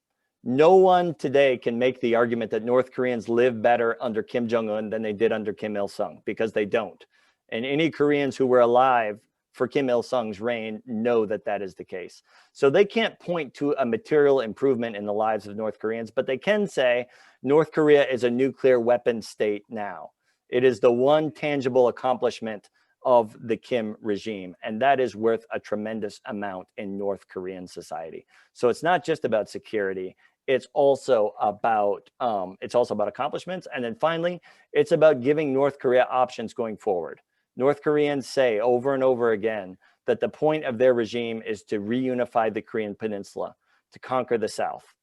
No one today can make the argument that North Koreans live better under Kim Jong-un than they did under Kim Il-sung, because they don't. And any Koreans who were alive for Kim Il-sung's reign know that that is the case. So they can't point to a material improvement in the lives of North Koreans, but they can say North Korea is a nuclear weapon state now. It is the one tangible accomplishment of the Kim regime, and that is worth a tremendous amount in North Korean society. So it's not just about security. It's also about accomplishments. And then finally, it's about giving North Korea options going forward. North Koreans say over and over again that the point of their regime is to reunify the Korean Peninsula, to conquer the South.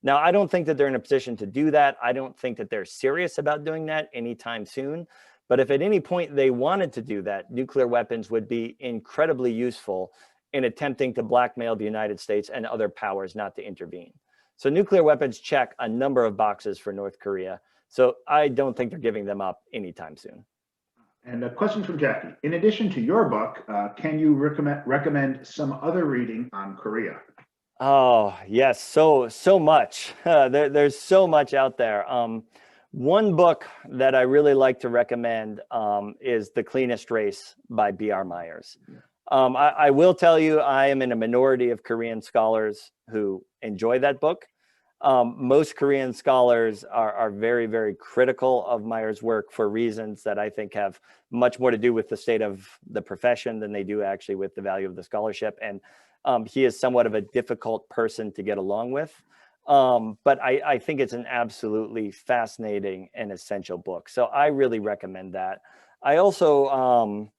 Now, I don't think that they're in a position to do that. I don't think that they're serious about doing that anytime soon. But if at any point they wanted to do that, nuclear weapons would be incredibly useful in attempting to blackmail the United States and other powers not to intervene. So nuclear weapons check a number of boxes for North Korea. So I don't think they're giving them up anytime soon. And a question from Jackie. In addition to your book, can you recommend some other reading on Korea? Oh, yes, so much. There's so much out there. One book that I really like to recommend is The Cleanest Race by B.R. Myers. I will tell you, I am in a minority of Korean scholars who enjoy that book. Most Korean scholars are very, very critical of Myers' work for reasons that I think have much more to do with the state of the profession than they do actually with the value of the scholarship. And he is somewhat of a difficult person to get along with. But I think it's an absolutely fascinating and essential book. So I really recommend that. I also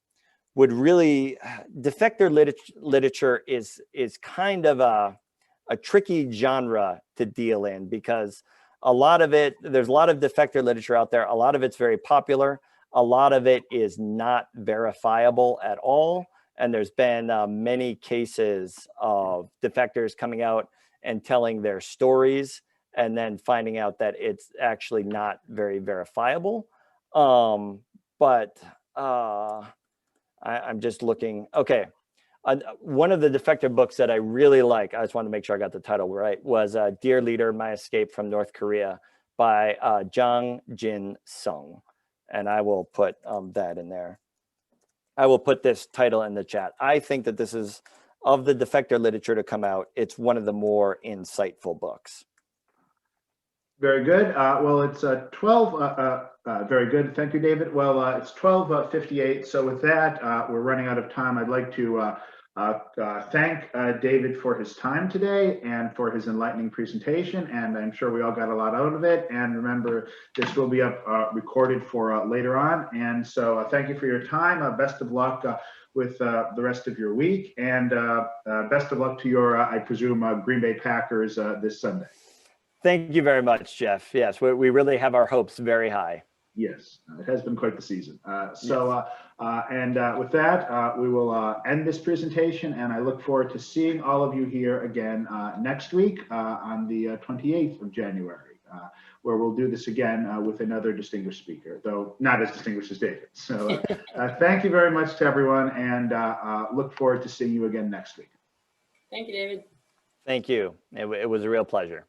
would really, defector literature is kind of a tricky genre to deal in, because a lot of it, there's a lot of defector literature out there. A lot of it's very popular. A lot of it is not verifiable at all. And there's been many cases of defectors coming out and telling their stories and then finding out that it's actually not very verifiable. I'm just looking, okay. One of the defector books that I really like, I just wanted to make sure I got the title right, was Dear Leader, My Escape from North Korea by Jang Jin Sung. And I will put that in there. I will put this title in the chat. I think that this is, of the defector literature to come out, it's one of the more insightful books. Very good. Well, it's 12. Very good. Thank you, David. Well, it's 12:58. So with that, we're running out of time. I'd like to thank David for his time today and for his enlightening presentation. And I'm sure we all got a lot out of it. And remember, this will be up recorded for later on. And so thank you for your time. Best of luck with the rest of your week. And best of luck to your, I presume, Green Bay Packers this Sunday. Thank you very much, Jeff. Yes, we really have our hopes very high. Yes, it has been quite the season. With that, we will end this presentation, and I look forward to seeing all of you here again next week on the 28th of January, where we'll do this again with another distinguished speaker, though not as distinguished as David. So thank you very much to everyone, and look forward to seeing you again next week. Thank you, David. Thank you. It was a real pleasure.